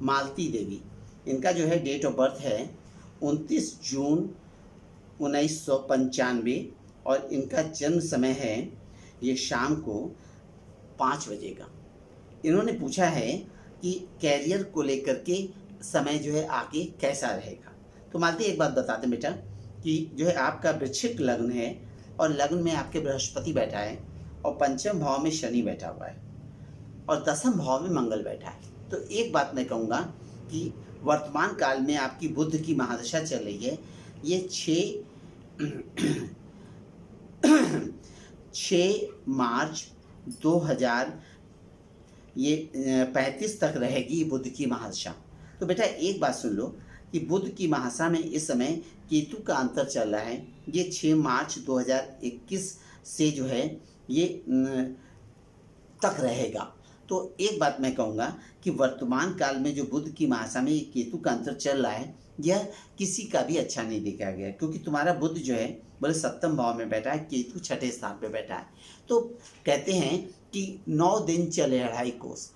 मालती देवी, इनका जो है डेट ऑफ बर्थ है 29 जून 1995 और इनका जन्म समय है ये शाम को 5 बजे का। इन्होंने पूछा है कि कैरियर को लेकर के समय जो है आगे कैसा रहेगा। तो मालती एक बात बता दें बेटा कि जो है आपका वृश्चिक लग्न है और लग्न में आपके बृहस्पति बैठा है और पंचम भाव में शनि बैठा हुआ है और दसम भाव में मंगल बैठा है। तो एक बात मैं कहूँगा कि वर्तमान काल में आपकी बुध की महादशा चल रही है। ये 6 मार्च 2035 तक रहेगी बुध की महादशा। तो बेटा एक बात सुन लो कि बुध की महादशा में इस समय केतु का अंतर चल रहा है। ये 6 मार्च 2021 से जो है ये तक रहेगा। तो एक बात मैं कहूँगा कि वर्तमान काल में जो बुध की महादशा में केतु का अंतर चल रहा है यह किसी का भी अच्छा नहीं देखा गया, क्योंकि तुम्हारा बुध जो है बोले सप्तम भाव में बैठा है, केतु छठे स्थान पे बैठा है। तो कहते हैं कि 9 दिन चले अढ़ाई कोस,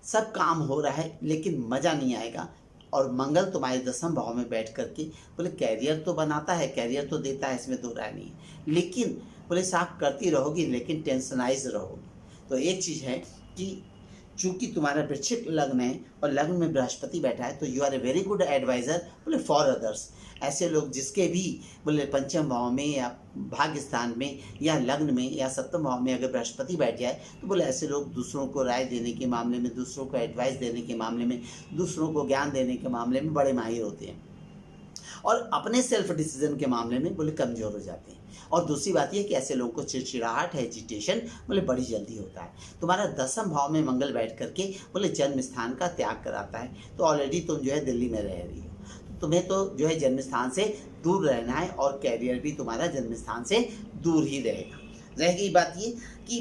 सब काम हो रहा है लेकिन मज़ा नहीं आएगा। और मंगल तुम्हारे दसम भाव में बैठ करके बोले कैरियर तो बनाता है, कैरियर तो देता है, इसमें दो राय नहीं है, लेकिन बोले साफ करती रहोगी लेकिन टेंशनाइज रहोगी। तो एक चीज़ है कि चूँकि तुम्हारा वृश्चिक लग्न है और लग्न में बृहस्पति बैठा है तो you are a very good adviser बोले फॉर अदर्स। ऐसे लोग जिसके भी बोले पंचम भाव में या भाग्य स्थान में या लग्न में या सप्तम भाव में अगर बृहस्पति बैठ जाए तो बोले ऐसे लोग दूसरों को राय देने के मामले में, दूसरों को एडवाइस देने के मामले में, दूसरों को ज्ञान देने के मामले में बड़े माहिर होते हैं और अपने सेल्फ डिसीजन के मामले में बोले कमज़ोर हो जाते हैं। और दूसरी बात यह कि ऐसे लोगों को चिड़चिड़ाहट, एजिटेशन बोले बड़ी जल्दी होता है। तुम्हारा दसम भाव में मंगल बैठ करके बोले जन्म स्थान का त्याग कराता है। तो ऑलरेडी तुम जो है दिल्ली में रह रही हो, तो तुम्हें तो जो है जन्म स्थान से दूर रहना है और कैरियर भी तुम्हारा जन्म स्थान से दूर ही रहेगा। रह गई बात ये कि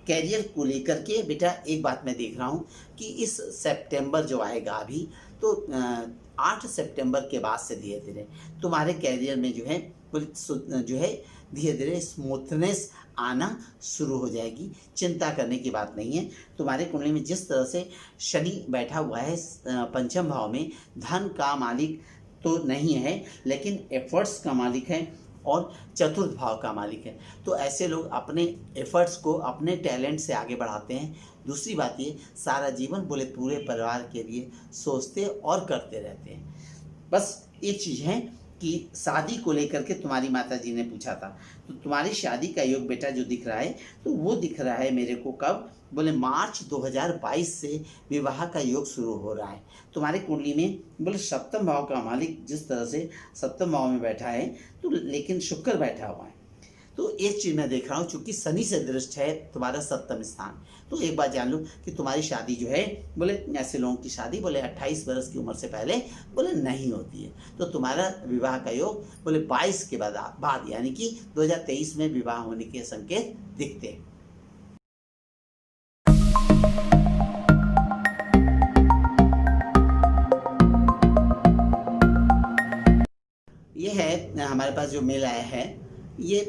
कैरियर को लेकर के बेटा एक बात मैं देख रहा हूँ कि इस सितंबर जो आएगा अभी तो 8 सितंबर के बाद से धीरे धीरे तुम्हारे कैरियर में जो है धीरे धीरे स्मूथनेस आना शुरू हो जाएगी। चिंता करने की बात नहीं है। तुम्हारे कुंडली में जिस तरह से शनि बैठा हुआ है पंचम भाव में, धन का मालिक तो नहीं है लेकिन एफर्ट्स का मालिक है और चतुर्थ भाव का मालिक है। तो ऐसे लोग अपने एफर्ट्स को, अपने टैलेंट से आगे बढ़ाते हैं। दूसरी बात ये सारा जीवन बोले पूरे परिवार के लिए सोचते और करते रहते हैं। बस एक चीज़ है कि शादी को लेकर के तुम्हारी माता जी ने पूछा था, तो तुम्हारी शादी का योग बेटा जो दिख रहा है तो वो दिख रहा है मेरे को कब बोले मार्च 2022 से विवाह का योग शुरू हो रहा है। तुम्हारे कुंडली में बोले सप्तम भाव का मालिक जिस तरह से सप्तम भाव में बैठा है तो लेकिन शुक्र बैठा हुआ है। तो एक चीज़ मैं देख रहा हूँ चूँकि शनि से दृष्ट है तुम्हारा सप्तम स्थान, तो एक बात जान लो कि तुम्हारी शादी जो है बोले ऐसे लोगों की शादी बोले 28 वर्ष की उम्र से पहले बोले नहीं होती है। तो तुम्हारा विवाह का योग बोले 22 के बाद यानी कि 2023 में विवाह होने के संकेत दिखते हैं। ये है हमारे पास जो मेल आया है, ये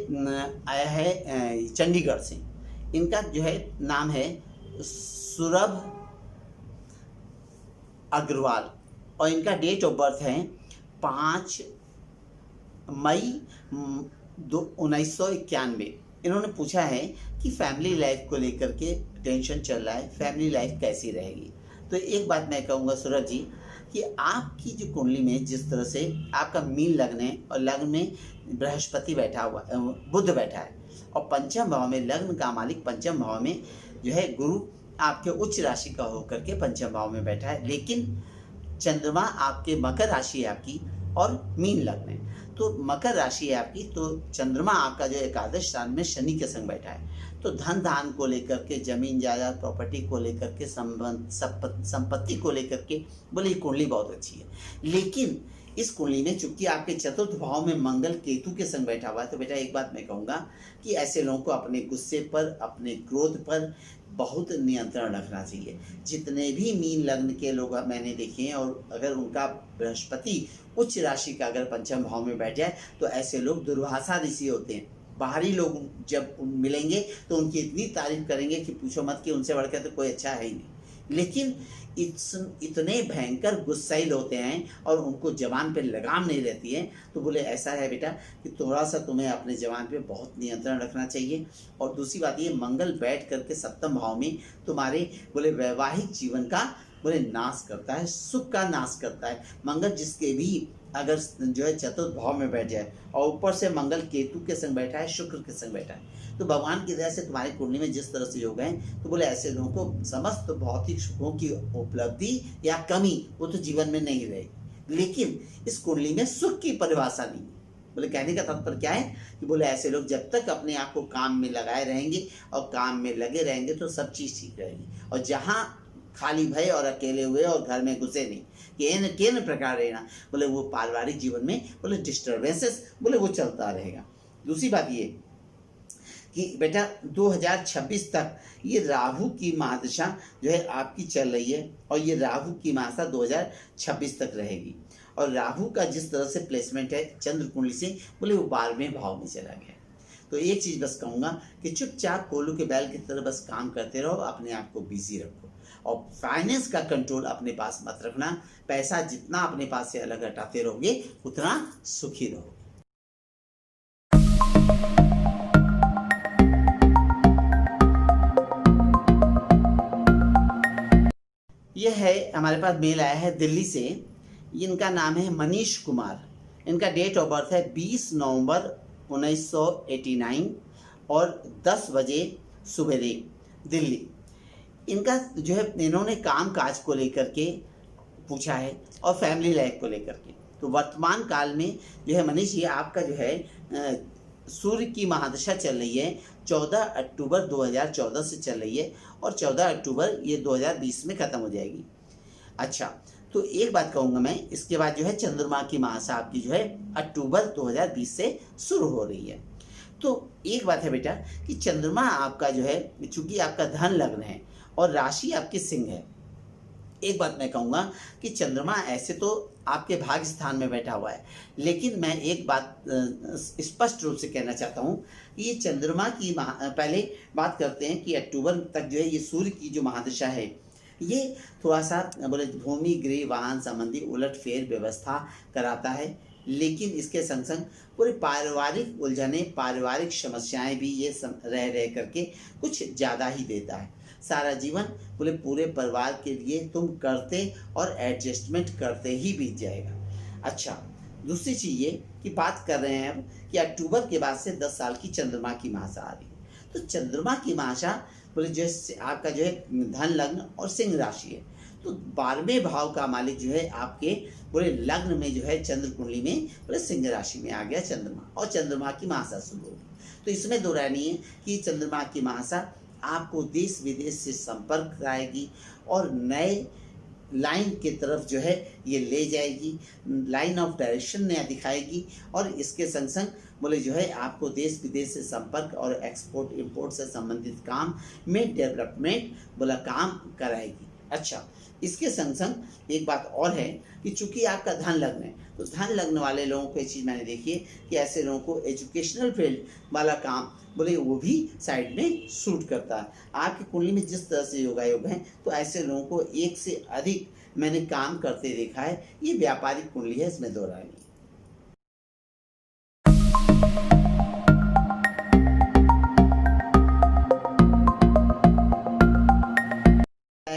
आया है चंडीगढ़ से। इनका जो है नाम है सुरभ अग्रवाल और इनका डेट ऑफ बर्थ है 5 मई 1991। इन्होंने पूछा है कि फैमिली लाइफ को लेकर के टेंशन चल रहा है, फैमिली लाइफ कैसी रहेगी। तो एक बात मैं कहूँगा सूरज जी कि आपकी जो कुंडली में जिस तरह से आपका मीन लग्न है और लग्न में बृहस्पति बैठा हुआ, बुध बैठा है और पंचम भाव में लग्न का मालिक पंचम भाव में जो है गुरु आपके उच्च राशि का होकर के पंचम भाव में बैठा है, लेकिन चंद्रमा आपके मकर राशि है आपकी और मीन लग्न है। तो मकर राशि है आपकी, तो चंद्रमा आपका जो एकादश स्थान में शनि के संग बैठा है। तो धन दान को लेकर के, जमीन जायदाद प्रॉपर्टी को लेकर के, संपत्ति को लेकर के बोले ये कुंडली बहुत अच्छी है। लेकिन इस कुंडली में चूंकि आपके चतुर्थ भाव में मंगल केतु के संग बैठा हुआ है, तो बेटा एक बात मैं कहूँगा कि ऐसे लोगों को अपने गुस्से पर, अपने क्रोध पर बहुत नियंत्रण रखना चाहिए। जितने भी मीन लग्न के लोग मैंने देखे हैं और अगर उनका बृहस्पति उच्च राशि का अगर पंचम भाव में बैठ जाए तो ऐसे लोग दुर्भाषा ऋषि होते हैं। बाहरी लोग जब मिलेंगे तो उनकी इतनी तारीफ करेंगे कि पूछो मत, कि उनसे बढ़कर तो कोई अच्छा है ही नहीं। लेकिन इतने भयंकर गुस्सैल होते हैं और उनको ज़बान पे लगाम नहीं रहती है। तो बोले ऐसा है बेटा कि थोड़ा सा तुम्हें अपने ज़बान पे बहुत नियंत्रण रखना चाहिए। और दूसरी बात ये, मंगल बैठ करके सप्तम भाव में तुम्हारे बोले वैवाहिक जीवन का बोले नाश करता है, सुख का नाश करता है। मंगल जिसके भी अगर जो है चतुर्थ भाव में बैठ जाए और ऊपर से मंगल केतु के संग बैठा है, शुक्र के संग बैठा है, तो भगवान की दया से तुम्हारी कुंडली में जिस तरह से योग हैं, तो बोले ऐसे लोगों को समस्त भौतिक सुखों की उपलब्धि या कमी वो तो जीवन में नहीं रहेगी। लेकिन इस कुंडली में सुख की परिभाषा नहीं है। बोले कहने का तात्पर्य क्या है कि बोले ऐसे लोग जब तक अपने आप को काम में लगाए रहेंगे और काम में लगे रहेंगे तो सब चीज़ ठीक रहेगी। और जहाँ खाली भय और अकेले हुए और घर में घुसे नहीं केन प्रकार रहना, बोले वो पारिवारिक जीवन में बोले डिस्टर्बेंसेस बोले वो चलता रहेगा। दूसरी बात ये कि बेटा 2026 तक ये राहु की महादशा जो है आपकी चल रही है और ये राहु की महादशा 2026 तक रहेगी। और राहु का जिस तरह से प्लेसमेंट है चंद्र कुंडली से बोले वो 12वें भाव में चला गया। तो एक चीज़ बस कहूँगा कि चुपचाप कोल्हू के बैल की तरह बस काम करते रहो, अपने आप को बिजी रखो और फाइनेंस का कंट्रोल अपने पास मत रखना। पैसा जितना अपने पास से अलग हटाते रहोगे उतना सुखी रहोगे। यह है हमारे पास मेल आया है दिल्ली से। इनका नाम है मनीष कुमार। इनका डेट ऑफ बर्थ है 20 नवंबर 1989 और 10 बजे सुबेरे दिल्ली। इनका जो है इन्होंने काम काज को लेकर के पूछा है और फैमिली लाइफ को लेकर के। तो वर्तमान काल में जो है मनीष ये आपका जो है सूर्य की महादशा चल रही है 14 अक्टूबर 2014 से चल रही है और 14 अक्टूबर ये 2020 में ख़त्म हो जाएगी। अच्छा, तो एक बात कहूँगा मैं, इसके बाद जो है चंद्रमा की महादशा आपकी जो है अक्टूबर 2020 से शुरू हो रही है। तो एक बात है बेटा कि चंद्रमा आपका जो है चूँकि आपका धन लग्न है और राशि आपकी सिंह है। एक बात मैं कहूँगा कि चंद्रमा ऐसे तो आपके भाग्य स्थान में बैठा हुआ है, लेकिन मैं एक बात स्पष्ट रूप से कहना चाहता हूँ कि ये चंद्रमा की पहले बात करते हैं कि अक्टूबर तक जो है ये सूर्य की जो महादशा है ये थोड़ा सा बोले भूमि गृह वाहन संबंधी उलटफेर व्यवस्था कराता है। लेकिन इसके संग संग पूरे पारिवारिक उलझने पारिवारिक समस्याएं भी ये रह करके कुछ ज़्यादा ही देता है। सारा जीवन बोले पूरे परिवार के लिए तुम करते और एडजस्टमेंट करते ही बीत जाएगा। अच्छा, दूसरी चीज़ ये कि बात कर रहे हैं अब कि अक्टूबर के बाद से 10 साल की चंद्रमा की महादशा आ रही है। तो चंद्रमा की महादशा बोले जैसे आपका जो है धन लग्न और सिंह राशि है, तो 12वें भाव का मालिक जो है आपके बोले लग्न में जो है चंद्र कुंडली में बोले सिंह राशि में आ गया चंद्रमा और चंद्रमा की महादशा शुरू होगी। तो इसमें दो राय नहीं है कि चंद्रमा की महादशा आपको देश विदेश से संपर्क कराएगी और नए लाइन की तरफ जो है ये ले जाएगी, लाइन ऑफ डायरेक्शन नया दिखाएगी और इसके संग संग बोले जो है आपको देश विदेश से संपर्क और एक्सपोर्ट इंपोर्ट से संबंधित काम में डेवलपमेंट बोला काम कराएगी। अच्छा, इसके संग संग एक बात और है कि चूंकि आपका धन लग्न है, तो धन लग्न वाले लोगों को ये चीज़ मैंने देखी है कि ऐसे लोगों को एजुकेशनल फील्ड वाला काम बोले वो भी साइड में सूट करता है। आपकी कुंडली में जिस तरह से योगायोग हैं, तो ऐसे लोगों को एक से अधिक मैंने काम करते देखा है। ये व्यापारिक कुंडली है, इसमें दो राय नहीं।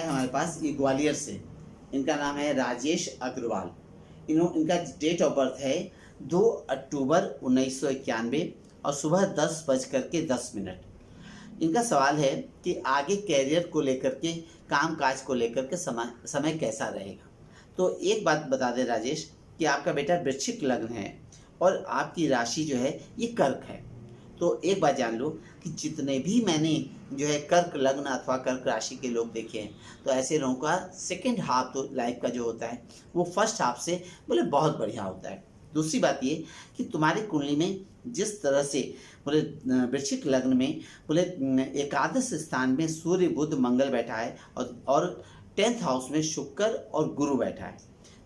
हमारे पास ये ग्वालियर से, इनका नाम है राजेश अग्रवाल। इनका डेट ऑफ बर्थ है 2 अक्टूबर 1991 और सुबह 10:10। इनका सवाल है कि आगे कैरियर को लेकर के काम काज को लेकर के समय कैसा रहेगा। तो एक बात बता दें राजेश कि आपका बेटा वृश्चिक लग्न है और आपकी राशि जो है ये कर्क है। तो एक बात जान लो कि जितने भी मैंने जो है कर्क लग्न अथवा कर्क राशि के लोग देखे हैं, तो ऐसे लोगों का सेकंड हाफ तो लाइफ का जो होता है वो फर्स्ट हाफ से बोले बहुत बढ़िया होता है। दूसरी बात ये कि तुम्हारी कुंडली में जिस तरह से बोले वृश्चिक लग्न में बोले एकादश स्थान में सूर्य बुध मंगल बैठा है और 10th हाउस में शुक्र और गुरु बैठा है।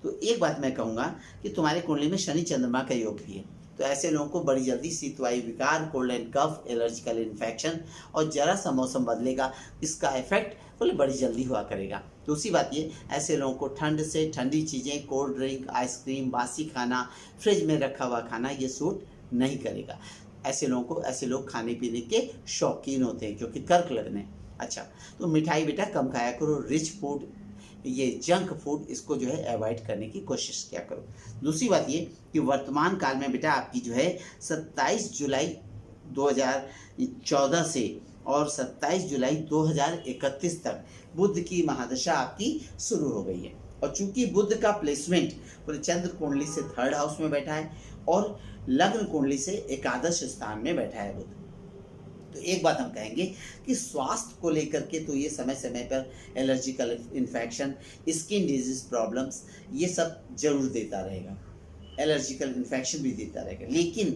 तो एक बात मैं कहूँगा कि तुम्हारी कुंडली में शनि चंद्रमा का योग भी है। तो ऐसे लोगों को बड़ी जल्दी शीत वायु विकार, cold and cough, allergical infection और जरा सा मौसम बदलेगा, इसका इफेक्ट बोले बड़ी जल्दी हुआ करेगा। दूसरी बात ये, ऐसे लोगों को ठंड से ठंडी चीज़ें, कोल्ड ड्रिंक, आइसक्रीम, बासी खाना, फ्रिज में रखा हुआ खाना ये सूट नहीं करेगा। ऐसे लोग खाने पीने के शौकीन होते हैं, क्योंकि कर्क लगने। अच्छा, तो मिठाई बेटा कम खाया करो, रिच फूड, ये जंक फूड, इसको जो है अवॉइड करने की कोशिश किया करो। दूसरी बात ये कि वर्तमान काल में बेटा आपकी जो है 27 जुलाई 2014 से और 27 जुलाई 2031 तक बुध की महादशा आपकी शुरू हो गई है। और चूंकि बुध का प्लेसमेंट पूरे चंद्र कुंडली से 3rd हाउस में बैठा है और लग्न कुंडली से एकादश स्थान में बैठा है बुध, तो एक बात हम कहेंगे कि स्वास्थ्य को लेकर के तो ये समय समय पर allergical infection, skin disease problems, ये सब जरूर देता रहेगा, एलर्जिकल इन्फेक्शन भी देता रहेगा। लेकिन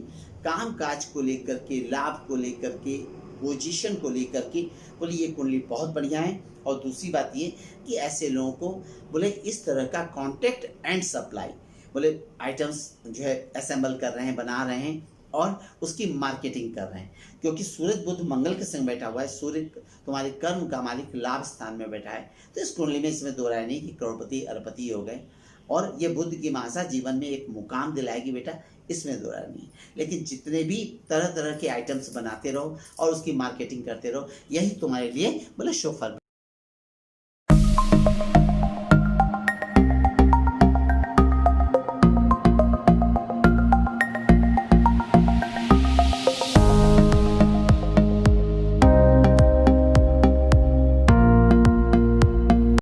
काम काज को लेकर के, लाभ को लेकर के, पोजीशन को लेकर के बोले ये कुंडली बहुत बढ़िया है। और दूसरी बात ये कि ऐसे लोगों को बोले इस तरह का कॉन्ट्रैक्ट एंड सप्लाई, बोले आइटम्स जो है असेंबल कर रहे हैं, बना रहे हैं और उसकी मार्केटिंग कर रहे हैं, क्योंकि सूरज बुध मंगल के संग बैठा हुआ है। सूर्य तुम्हारे कर्म का मालिक लाभ स्थान में बैठा है, तो इस कुंडली में इसमें दो राय नहीं कि करोड़पति अरबपति हो गए। और ये बुध की महादशा जीवन में एक मुकाम दिलाएगी बेटा, इसमें दो राय नहीं। लेकिन जितने भी तरह तरह के आइटम्स बनाते रहो और उसकी मार्केटिंग करते रहो, यही तुम्हारे लिए बोले शुभ फल